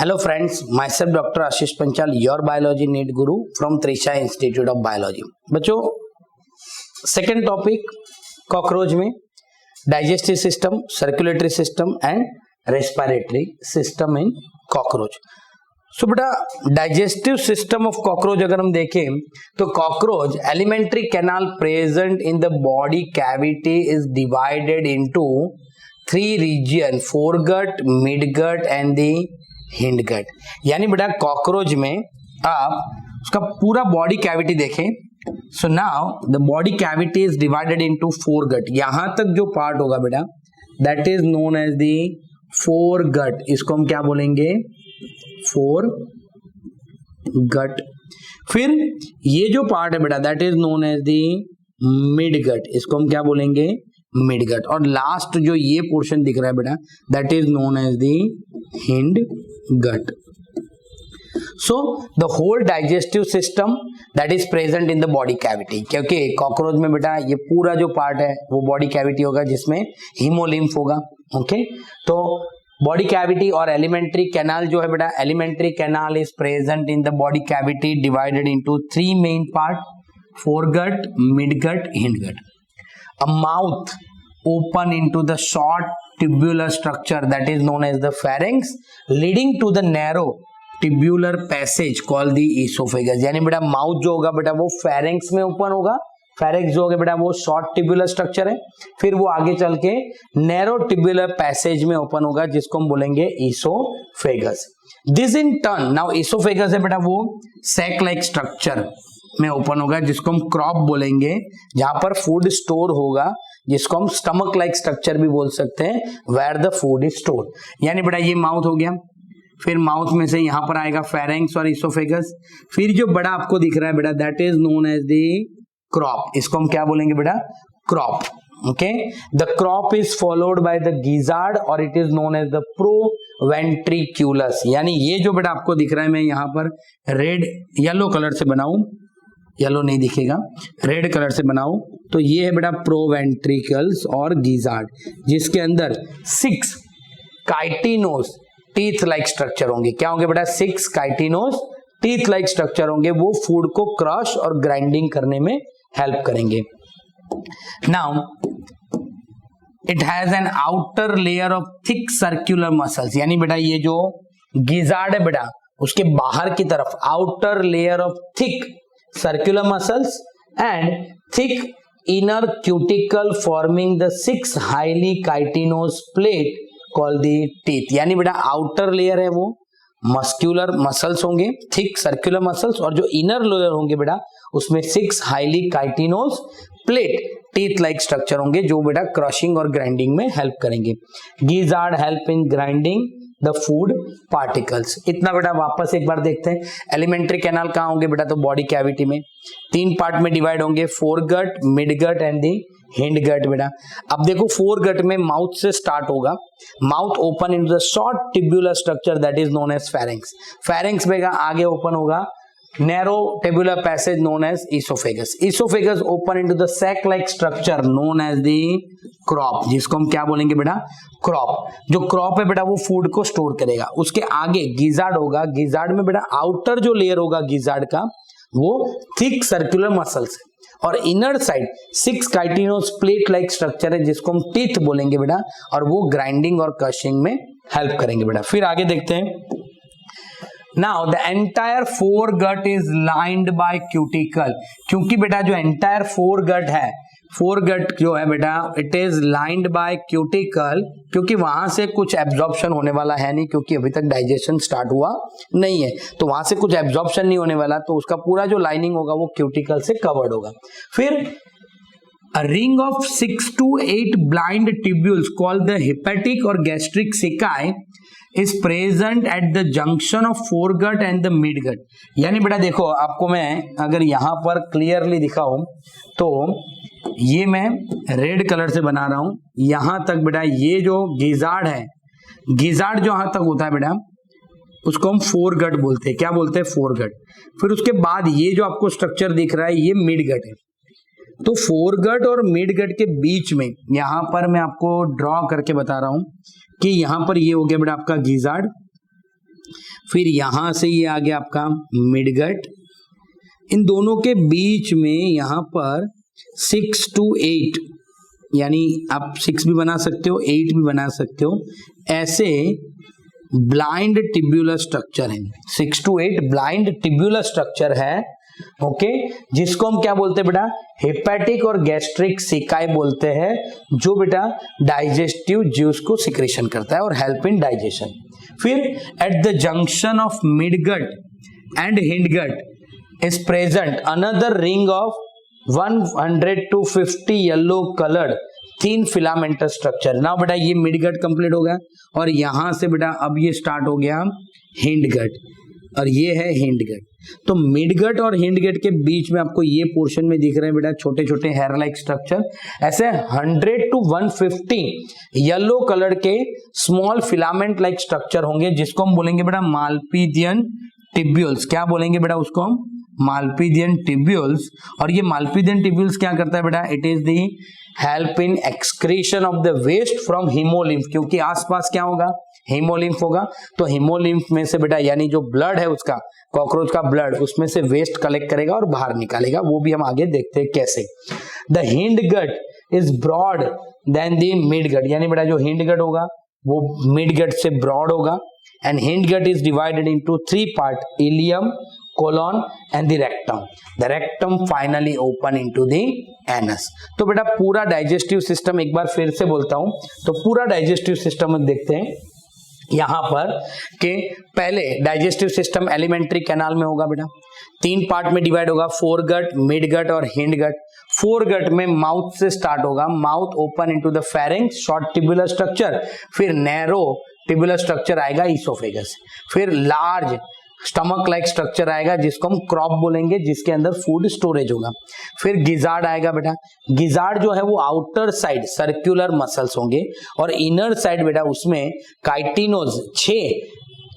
Hello friends, myself Dr. Ashish Panchal, your biology NEET guru from Trisha Institute of Biology. बच्चों second topic cockroach में digestive system, circulatory system and respiratory system in cockroach. So बेटा digestive system of cockroach अगर हम देखें तो cockroach alimentary canal present in the body cavity is divided into three region, foregut, midgut and the hindgut. यानी बेटा cockroach में आप उसका पूरा बॉडी कैविटी देखें. So now the body cavity is divided into foregut. यहां तक जो पार्ट होगा बेटा that is known as the foregut. इसको हम क्या बोलेंगे? फोरगट. फिर ये जो पार्ट है बेटा that is known as the midgut. इसको हम क्या बोलेंगे? मिडगट. और लास्ट जो ये पोर्शन दिख रहा है बेटा that is known as the hindgut. So the whole digestive system that is present in the body cavity. क्योंकि कॉकरोच में बेटा ये पूरा जो पार्ट है वो बॉडी कैविटी होगा जिसमें हीमोलिम्फ होगा. ओके तो बॉडी कैविटी और एलिमेंट्री कैनाल जो है बेटा alimentary canal is present in the body cavity divided into three main part, foregut, midgut, hindgut. A mouth open into the short tubular structure that is known as the pharynx, leading to the narrow tubular passage called the esophagus. यानी बेटा mouth जो होगा बेटा वो pharynx में open होगा. pharynx जो होगा बेटा वो शॉर्ट ट्यूबुलर स्ट्रक्चर है. फिर वो आगे चल के नैरो ट्यूबुलर पैसेज में ओपन होगा जिसको हम बोलेंगे esophagus. This in turn, now esophagus है बेटा वो सैक लाइक स्ट्रक्चर में ओपन होगा जिसको हम क्रॉप बोलेंगे, जहां पर फूड स्टोर होगा जिसको हम स्टमक लाइक स्ट्रक्चर भी बोल सकते हैं, where the food is store. यानी बेटा ये माउथ हो गया. फिर माउथ में से यहां पर आएगा फेरेंक्स और इसोफेगस. फिर जो बड़ा आपको दिख रहा है बेटा that is known as the crop. इसको हम क्या बोलेंगे बेटा? Crop. Okay the crop is followed by the gizzard और it is known as the proventriculus. यानी ये जो बेटा आपको दिख रहा है मैं यहां पर रेड येलो कलर से बनाऊं, येलो नहीं दिखेगा, रेड कलर से बनाओ तो ये है बेटा प्रोवेंट्रिकल्स और गिजार्ड जिसके अंदर 6 काइटिनोस टीथ लाइक स्ट्रक्चर होंगे. क्या होंगे बेटा? 6 काइटिनोस टीथ लाइक स्ट्रक्चर होंगे. वो फूड को क्रश और ग्राइंडिंग करने में हेल्प करेंगे. Now it has an outer layer of thick circular muscles. यानी बेटा ये जो गिजार्ड है बेटा उसके बाहर की तरफ outer layer of thick circular muscles and thick inner cuticle forming the 6 highly chitinous plate called the teeth. यानी बेटा आउटर लेयर है वो मस्क्यूलर मसल्स होंगे, थिक सर्कुलर मसल्स, और जो इनर लेयर होंगे बेटा उसमें 6 highly chitinous plate teeth like structure होंगे जो बेटा क्रशिंग और ग्राइंडिंग में हेल्प करेंगे. Gizzard help in grinding the food particles. इतना बेटा वापस एक बार देखते हैं. एलिमेंट्री कैनाल कहाँ होंगे बेटा? तो बॉडी कैविटी में 3 पार्ट में डिवाइड होंगे, foregut, midgut and the hindgut बेटा. अब देखो फोरगट में माउथ से स्टार्ट होगा. Mouth open into the short tubular structure that is known as pharynx. Pharynx में आगे ओपन होगा narrow tubular passage known as esophagus. Esophagus open into the sac like structure known as the crop, जिसको हम क्या बोलेंगे बेटा? Crop. जो crop है बेटा वो फूड को स्टोर करेगा. उसके आगे गिजार्ड होगा. गिजार्ड में बेटा आउटर जो लेयर होगा गिजार्ड का वो थिक सर्कुलर मसल्स है और inner side 6 chitinous plate like structure है जिसको हम टीथ बोलेंगे बेटा, और वो ग्राइंडिंग और क्रशिंग में हेल्प करेंगे बेटा. फिर आगे देखते हैं. Now the entire foregut is lined by cuticle. क्योंकि बेटा जो entire foregut है, foregut जो है बेटा it is lined by cuticle, क्योंकि वहां से कुछ एब्जॉर्प्शन होने वाला है नहीं, क्योंकि अभी तक डाइजेशन स्टार्ट हुआ नहीं है तो वहां से कुछ एब्जॉर्प्शन नहीं होने वाला, तो उसका पूरा जो लाइनिंग होगा वो क्यूटिकल से कवर्ड होगा. फिर a ring of 6 to 8 blind tubules called the hepatic or gastric sacci is present at the junction of foregut and the midgut. यानी बेटा देखो आपको मैं अगर यहां पर क्लियरली दिखाऊं तो ये मैं रेड कलर से बना रहा हूं. यहां तक बेटा ये जो गिजार्ड है, गिजार्ड जो यहां तक होता है बेटा उसको हम फोरगट बोलते हैं. क्या बोलते हैं? फोरगट. फिर उसके बाद ये जो आपको स्ट्रक्चर दिख रहा है ये मिडगट है. तो फोरगट और मिडगट के बीच में यहां पर मैं आपको ड्रॉ करके बता रहा हूं कि यहां पर ये हो गया बेटा आपका गिजार्ड, फिर यहां से ये आ गया आपका मिडगट, इन दोनों के बीच में यहां पर 6 to 8, यानी आप 6 भी बना सकते हो 8 भी बना सकते हो, ऐसे ब्लाइंड टिब्यूलर स्ट्रक्चर है। 6 to 8 ब्लाइंड टिब्यूलर स्ट्रक्चर है, ओके, जिसको हम क्या बोलते हैं बेटा, हेपेटिक और गैस्ट्रिक सिकाई बोलते हैं, जो बेटा डाइजेस्टिव जूस को सिक्रेशन करता है और हेल्प इन डाइजेशन। फिर at the junction of midgut and hindgut is present another ring of 100 to 50 yellow coloured thin filamentous structure. ना बेटा ये मिडगट कंप्लीट हो गया और यहां से बेटा अब ये स्टार्ट हो गया हिंडगट, और ये है हिंडगट। तो मिडगट और हिंडगट के बीच में आपको ये पोर्शन में दिख रहे हैं बेटा छोटे छोटे हेयर लाइक स्ट्रक्चर, ऐसे 100 to 150 येलो कलर के स्मॉल फिलामेंट लाइक स्ट्रक्चर होंगे, जिसको हम बोलेंगे बेटा मालपीडियन टिब्यूल्स। क्या बोलेंगे बेटा उसको हम, मालपीडियन टिब्यूल्स। और ये मालपीडियन टिब्यूल्स क्या करता है बेटा, it is the help in excretion of the waste from haemolymph, क्योंकि आसपास क्या होगा, हीमोलिम्फ होगा, तो हीमोलिम्फ में से बेटा यानी जो ब्लड है उसका, कॉकरोच का ब्लड, उसमें से वेस्ट कलेक्ट करेगा और बाहर निकालेगा, वो भी हम आगे देखते हैं कैसे। The hindgut is broad then the midgut, यानी बेटा जो हिंड गट होगा वो मिड गट से ब्रॉड होगा, and hindgut is divided into 3 part, ileum, colon and the rectum. The rectum finally open into the anus. तो बेटा पूरा डाइजेस्टिव सिस्टम एक बार फिर से बोलता हूं, तो पूरा डाइजेस्टिव सिस्टम देखते हैं यहां पर कि पहले डाइजेस्टिव सिस्टम एलिमेंट्री कैनाल में होगा बेटा, 3 पार्ट में डिवाइड होगा, फोरगट, मिडगट और हिंडगट। फोरगट में माउथ से स्टार्ट होगा, mouth open into the pharynx, short tubular structure, फिर नैरो टिब्यूलर स्ट्रक्चर आएगा ईसोफेगस, फिर लार्ज स्टमक लाइक स्ट्रक्चर आएगा जिसको हम क्रॉप बोलेंगे, जिसके अंदर फूड स्टोरेज होगा। फिर गिजार्ड आएगा बेटा, गिजार्ड जो है वो आउटर साइड सर्कुलर मसल्स होंगे, और इनर साइड बेटा उसमें काइटिनोज, 6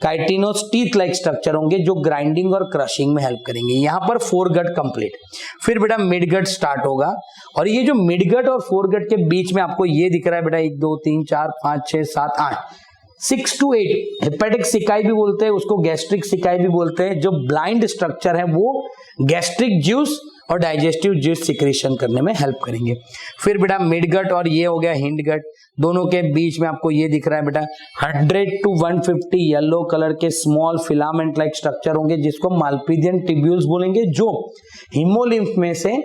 काइटिनोज टीथ लाइक स्ट्रक्चर होंगे जो ग्राइंडिंग और क्रशिंग में हेल्प करेंगे। यहां पर फोरगट कंप्लीट, फिर बेटा मिडगट स्टार्ट होगा, और ये जो मिडगट और फोरगट के बीच में आपको ये दिख रहा है बेटा 1 2 3 4 5 6 7 8 6 to 8 हेपेटिक सिकाई भी बोलते हैं उसको, गैस्ट्रिक सिकाई भी बोलते हैं। जो ब्लाइंड स्ट्रक्चर है वो गैस्ट्रिक जूस और डाइजेस्टिव जूस सिक्रेशन करने में हेल्प करेंगे। फिर बेटा मिडगट और ये हो गया हिंडगट, दोनों के बीच में आपको ये दिख रहा है बेटा 100 to 150 येलो कलर के स्मॉल फिलामेंट लाइक स्ट्रक्चर होंगे, जिसको मालपीडियन टिब्यूल्स बोलेंगे, जो हीमोलिम्फ में से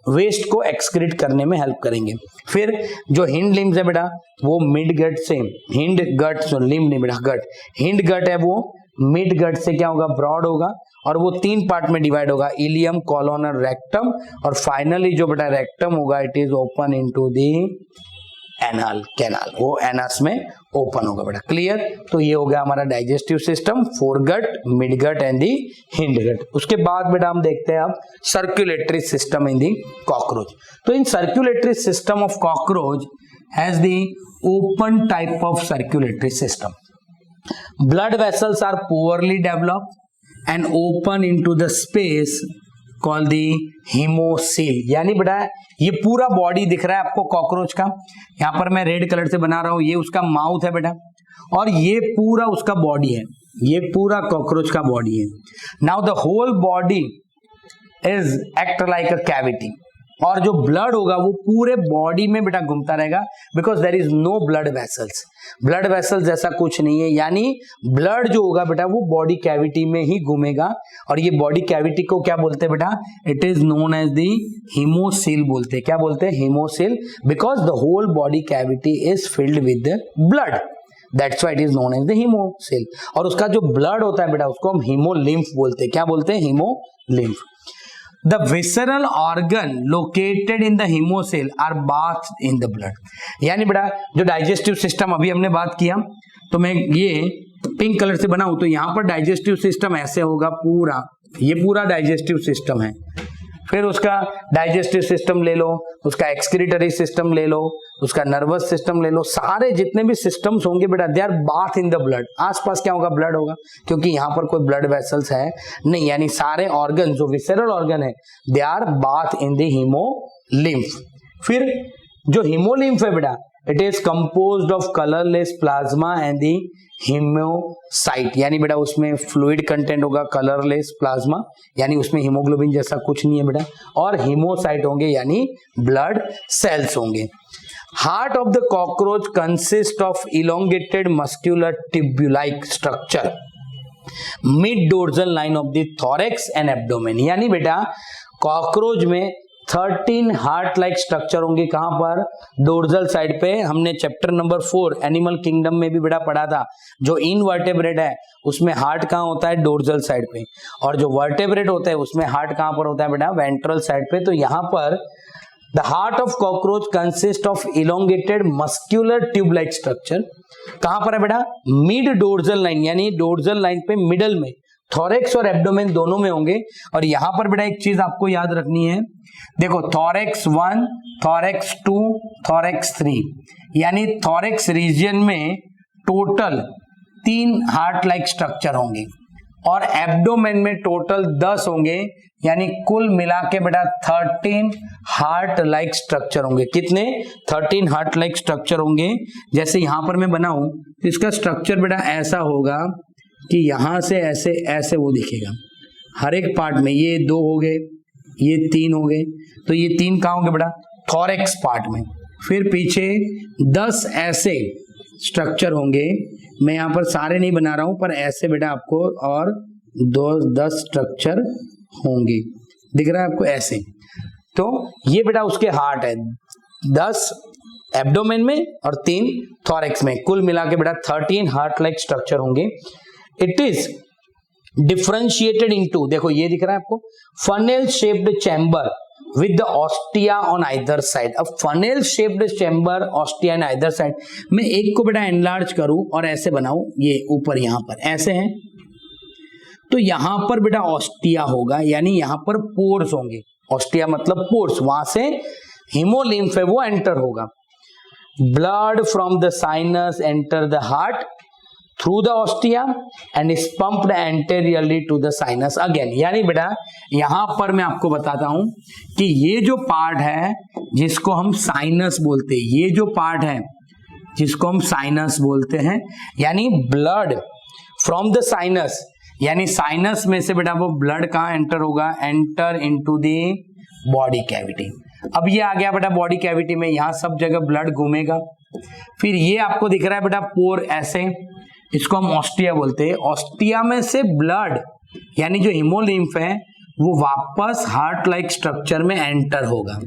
वेस्ट को एक्सक्रीट करने में हेल्प करेंगे। फिर जो हिंड लिम्स है बेटा वो मिड गट से, हिंड गट लिम्ब नहीं बेटा गट, हिंड गट है वो मिड गट से क्या होगा, ब्रॉड होगा, और वो 3 पार्ट में डिवाइड होगा, इलियम, कॉलोन और रेक्टम, और फाइनली जो बेटा रेक्टम होगा it is open into the anal canal, वो एनस में ओपन होगा बेटा। क्लियर? तो ये हो गया हमारा digestive system, foregut, midgut and the hindgut. उसके बाद बेटा हम देखते हैं अब circulatory system in the cockroach. तो in circulatory system of cockroach has the open type of circulatory system. Blood vessels are poorly developed and open into the space called the haemocoel. यानी बेटा ये पूरा बॉडी दिख रहा है आपको cockroach का, यहां पर मैं रेड कलर से बना रहा हूं, ये उसका माउथ है बेटा, और ये पूरा उसका बॉडी है, ये पूरा कॉकरोच का बॉडी है। Now the whole body is act like a cavity, और जो ब्लड होगा वो पूरे बॉडी में बेटा घूमता रहेगा, because there is no blood vessels. Blood vessels जैसा कुछ नहीं है, यानी ब्लड जो होगा बेटा वो बॉडी कैविटी में ही घूमेगा, और ये बॉडी कैविटी को क्या बोलते हैं बेटा, it is known as the haemocoel बोलते हैं। क्या बोलते हैं? Haemocoel, because the whole body cavity is filled with blood, that's why it is known as the haemocoel. और उसका जो ब्लड होता है बेटा उसको हम हीमोलिम्फ बोलते हैं। क्या बोलते हैं? Haemolymph. The visceral organ located in the hemocoel are bathed in the blood. यानी बेटा जो डाइजेस्टिव सिस्टम अभी हमने बात किया, तो मैं ये पिंक कलर से बनाऊं तो यहां पर डाइजेस्टिव सिस्टम ऐसे होगा पूरा, ये पूरा डाइजेस्टिव सिस्टम है। फिर उसका डाइजेस्टिव सिस्टम ले लो, उसका एक्सक्रीटरी सिस्टम ले लो, उसका नर्वस सिस्टम ले लो, सारे जितने भी सिस्टम्स होंगे बेटा they are bath in the blood. आसपास क्या होगा? ब्लड होगा, क्योंकि यहाँ पर कोई ब्लड वेसल्स है नहीं, यानी सारे ऑर्गन जो विसेरल ऑर्गन है they are bath in the haemolymph. फिर जो हीमोलिम्फ है बेटा it is composed of colourless plasma and the haemocyte, यानी बेटा उसमें फ्लूइड कंटेंट होगा, कलरलेस प्लाज्मा यानी उसमें हीमोग्लोबिन जैसा कुछ नहीं है बेटा, और हीमोसाइट होंगे यानी ब्लड सेल्स होंगे। Heart of the cockroach consist of elongated muscular tube like structure mid dorsal line of the thorax and abdomen, यानी बेटा कॉकरोच में 13 हार्ट लाइक स्ट्रक्चर होंगे। कहां पर? डोर्सल साइड पे। हमने चैप्टर नंबर 4 एनिमल किंगडम में भी बेटा पढ़ा था, जो इनवर्टेब्रेट है उसमें हार्ट कहां होता है? डोर्सल साइड पे, और जो वर्टेब्रेट होता है उसमें हार्ट कहां पर होता है बेटा? वेंट्रल साइड पे। तो यहां पर the heart of cockroach consist of elongated muscular tube like structure. कहां पर है बेटा? मिड डोर्सल लाइन, यानी डोर्सल लाइन पे मिडल में, थोरेक्स और एब्डोमेन दोनों में होंगे। और यहां पर बेटा एक चीज आपको याद रखनी है, देखो थोरेक्स 1, थोरेक्स 2, थोरेक्स 3, यानी थोरेक्स रीजन में टोटल 3 हार्ट लाइक स्ट्रक्चर होंगे और एब्डोमेन में टोटल 10 होंगे, यानी कुल मिला के बेटा 13 हार्ट लाइक स्ट्रक्चर होंगे। कितने? 13 हार्ट लाइक स्ट्रक्चर होंगे। जैसे यहां पर मैं बनाऊं तो इसका स्ट्रक्चर बेटा ऐसा होगा कि यहां से ऐसे ऐसे वो दिखेगा हर एक पार्ट में। ये 2 हो गए, ये 3 हो गए, तो ये 3 कहां होंगे बेटा? थोरेक्स पार्ट में। फिर पीछे 10 ऐसे स्ट्रक्चर होंगे, मैं यहां पर सारे नहीं बना रहा हूं पर ऐसे बेटा आपको, और 10 स्ट्रक्चर होंगे, दिख रहा है आपको ऐसे। तो ये बेटा उसके हार्ट है, 10 एब्डोमेन में और 3 थोरेक्स में, कुल मिला के बेटा 13 हार्ट लाइक स्ट्रक्चर होंगे। इट इज डिफरेंशिएटेड इनटू, देखो ये दिख रहा है आपको, funnel shaped chamber with the ostia on either side। अब funnel shaped chamber ostia on either side, मैं एक को बेटा enlarge करूं और ऐसे बनाऊं, ये ऊपर यहां पर ऐसे हैं, तो यहां पर बेटा ostia होगा, यानी यहां पर pores होंगे। ostia मतलब pores, वहां से hemolymph है वो enter होगा। blood from the sinus enter the heart through the ostia and is pumped anteriorly to the sinus again। यानी बेटा यहां पर मैं आपको बताता हूं कि ये जो पार्ट है जिसको हम साइनस बोलते हैं, ये जो पार्ट है जिसको हम साइनस बोलते हैं, यानी ब्लड फ्रॉम द साइनस, यानी साइनस में से बेटा वो ब्लड कहां एंटर होगा? Enter into the body cavity. अब ये आ गया बेटा बॉडी कैविटी में, यहां सब जगह ब्लड घूमेगा। फिर ये आपको दिख रहा है बेटा पोर ऐसे, इसको हम ऑस्टिया बोलते हैं। ऑस्टिया में से ब्लड यानी जो हीमोलिम्फ है वो वापस हार्ट लाइक स्ट्रक्चर में एंटर होगा,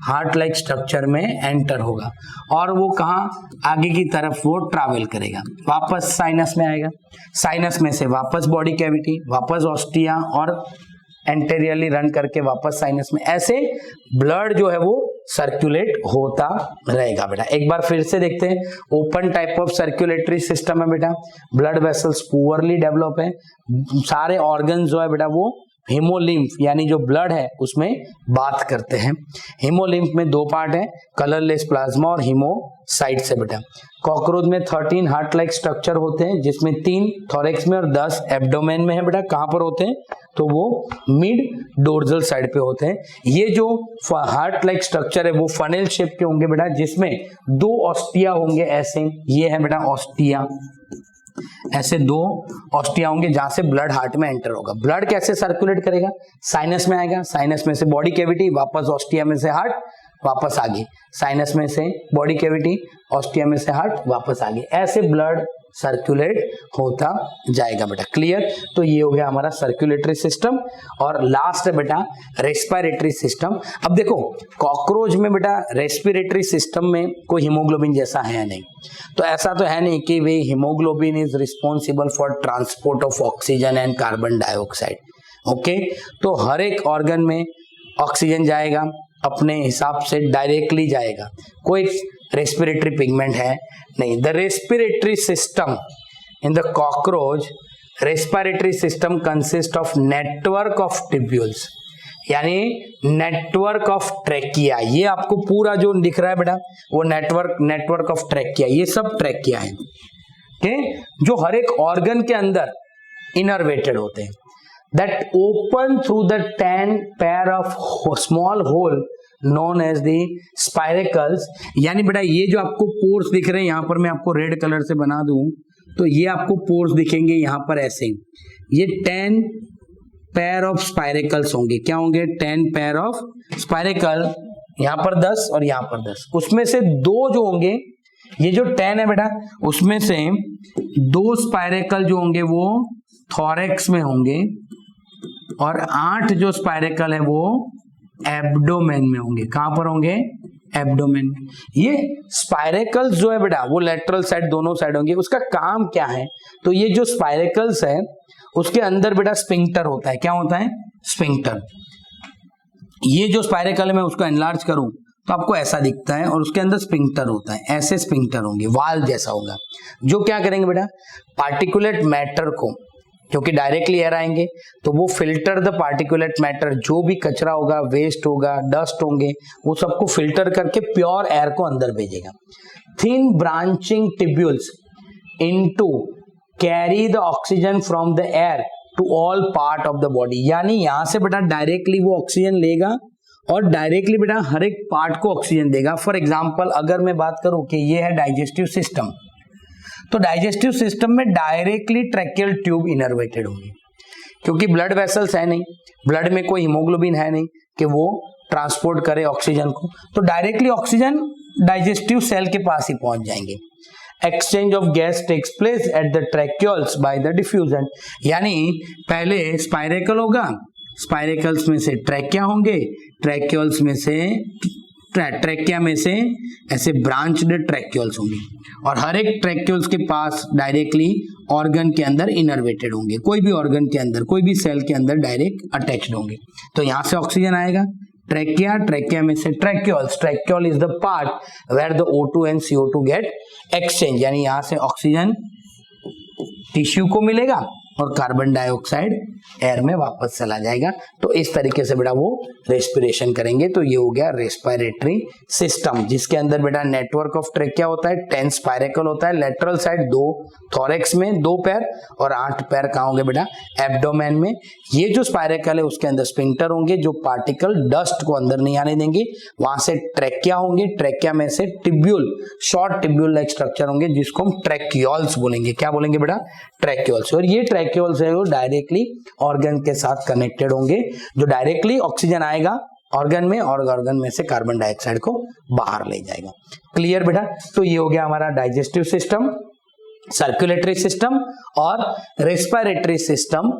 हार्ट लाइक स्ट्रक्चर में एंटर होगा, और वो कहां? आगे की तरफ वो ट्रैवल करेगा, वापस साइनस में आएगा, साइनस में से वापस बॉडी कैविटी, वापस ऑस्टिया, और एंटेरियरली रन करके वापस साइनस में। ऐसे ब्लड जो है वो सर्कुलेट होता रहेगा बेटा। एक बार फिर से देखते हैं, open type of circulatory system है बेटा, ब्लड वेसल्स पुअरली डेवलप है, सारे ऑर्गन जो है बेटा वो हीमोलिम्फ यानी जो ब्लड है उसमें बात करते हैं। हीमोलिम्फ में 2 पार्ट है, कलरलेस प्लाज्मा और हीमोसाइट्स है बेटा। कॉकरोच में 13 हार्ट लाइक स्ट्रक्चर होते हैं, जिसमें 3 थोरेक्स में और 10 एब्डोमेन में है बेटा। कहां पर होते हैं? तो वो मिड डोर्सल साइड पे होते हैं। ये जो हार्ट लाइक स्ट्रक्चर है वो फनेल शेप के होंगे बेटा, जिसमें 2 ऑस्टिया होंगे ऐसे, ये है बेटा ऑस्टिया, ऐसे 2 ऑस्टिया होंगे जहां से ब्लड हार्ट में एंटर होगा। ब्लड कैसे सर्कुलेट करेगा? साइनस में आएगा, साइनस में से बॉडी कैविटी, वापस ऑस्टिया में से हार्ट, वापस आगे, साइनस में से बॉडी कैविटी, ऑस्टिया में से हार्ट, वापस आगे, ऐसे ब्लड सर्कुलेट होता जाएगा बेटा। क्लियर? तो ये हो गया हमारा सर्कुलेटरी सिस्टम। और लास्ट है बेटा रेस्पिरेटरी सिस्टम। अब देखो कॉकरोच में बेटा रेस्पिरेटरी सिस्टम में कोई हीमोग्लोबिन जैसा है नहीं, तो ऐसा तो है नहीं कि वे haemoglobin is responsible for transport of oxygen and carbon dioxide. Okay, तो हर एक ऑर्गन में ऑक्सीजन जाएगा, अपने हिसाब से डायरेक्टली जाएगा, कोई रेस्पिरेटरी पिगमेंट है नहीं। The respiratory system in the cockroach, respiratory system consist of network of tubules, यानी नेटवर्क ऑफ ट्रैकिया। ये आपको पूरा जो दिख रहा है बेटा वो नेटवर्क ऑफ ट्रैकिया, ये सब ट्रैकिया है के जो हर एक ऑर्गन के अंदर इनर्वेटेड होते हैं, that open through the 10 pair of small hole known as the spiracles. यानी बेटा ये जो आपको पोर्स दिख रहे हैं यहाँ पर मैं आपको रेड कलर से बना दूं तो ये आपको पोर्स दिखेंगे यहाँ पर ऐसे, ये 10 पेयर ऑफ स्पाइरेकल्स होंगे। क्या होंगे? 10 पेयर ऑफ स्पाइरेकल, यहाँ पर 10 और यहाँ पर 10। उसमें से 2 जो होंगे, ये जो 10 है बेटा उसमें से 2 स्पाइरेकल जो होंगे वो थोरेक्स में होंगे और 8 जो स्पाइरेकल है वो एब्डोमेन में होंगे। कहां पर होंगे? एब्डोमेन में। ये स्पाइरेकल्स जो है बेटा वो लेटरल साइड दोनों साइड होंगे। उसका काम क्या है? तो ये जो स्पाइरेकल्स है उसके अंदर बेटा स्फिंक्टर होता है। क्या होता है? स्फिंक्टर। ये जो स्पाइरेकल है मैं उसको एनलार्ज करूं तो आपको ऐसा दिखता है और उसके अंदर स्फिंक्टर होता है, ऐसे स्फिंक्टर होंगे, वाल्व जैसा होगा, जो क्या करेंगे बेटा? पार्टिकुलेट मैटर को, क्योंकि डायरेक्टली एयर आएंगे तो वो फिल्टर द पार्टिकुलेट मैटर, जो भी कचरा होगा, वेस्ट होगा, डस्ट होंगे, वो सबको फिल्टर करके प्योर एयर को अंदर भेजेगा। Thin branching tubules into carry the oxygen from the air to all part of the body. यानी यहां से बेटा डायरेक्टली वो ऑक्सीजन लेगा और डायरेक्टली बेटा हर एक पार्ट को ऑक्सीजन देगा। फॉर एग्जाम्पल अगर मैं बात करूं कि ये है डाइजेस्टिव सिस्टम, तो डाइजेस्टिव सिस्टम में डायरेक्टली ट्रैकियल ट्यूब इनर्वेटेड होंगे, क्योंकि ब्लड वेसल्स है नहीं, ब्लड में कोई हीमोग्लोबिन है नहीं कि वो ट्रांसपोर्ट करे ऑक्सीजन को, तो डायरेक्टली ऑक्सीजन डाइजेस्टिव सेल के पास ही पहुंच जाएंगे। Exchange of gas takes place at the tracheoles by the diffusion. यानी पहले स्पाइरेकल होगा, स्पाइरेकल्स में से ट्रैकिया होंगे, ट्रैक्यूल्स में से ट्रैकिया में से ऐसे ब्रांच्ड ट्रैक्यूल्स होंगे और हर एक ट्रैक्यूल्स के पास डायरेक्टली ऑर्गन के अंदर इनर्वेटेड होंगे, कोई भी ऑर्गन के अंदर, कोई भी सेल के अंदर डायरेक्ट अटैच्ड होंगे। तो यहां से ऑक्सीजन आएगा ट्रैकिया, ट्रैकिया में से tracheoles, tracheole is the part where the O2 and CO2 get exchange. यानी यहां से ऑक्सीजन टिश्यू को मिलेगा और कार्बन डाइऑक्साइड एयर में वापस चला जाएगा। तो इस तरीके से बेटा वो रेस्पिरेशन करेंगे। तो ये हो गया रेस्पिरेटरी सिस्टम, जिसके अंदर बेटा नेटवर्क ऑफ ट्रैकिया होता है, 10 स्पाइरेकल होता है, लेटरल साइड 2 थोरेक्स में 2 पैर और 8 पैर कहाँ होंगे बेटा? एब्डोमेन में। ये जो स्पाइरेकल है उसके अंदर स्फिंक्टर होंगे जो पार्टिकल डस्ट को अंदर नहीं आने देंगे। वहां से ट्रैकिया होंगे, ट्रैकिया में से tubule, short tubule like structure होंगे जिसको हम ट्रैक्यूल्स बोलेंगे। क्या बोलेंगे बेटा? ट्रैक्यूल्स। और ये ट्रैक्यूल्स है वो डायरेक्टली ऑर्गन के साथ कनेक्टेड होंगे, जो डायरेक्टली ऑक्सीजन आएगा ऑर्गन में और ऑर्गन में से कार्बन डाइऑक्साइड को बाहर ले जाएगा। क्लियर बेटा? तो ये हो गया हमारा डाइजेस्टिव सिस्टम, सर्कुलेटरी सिस्टम और रेस्पिरेटरी सिस्टम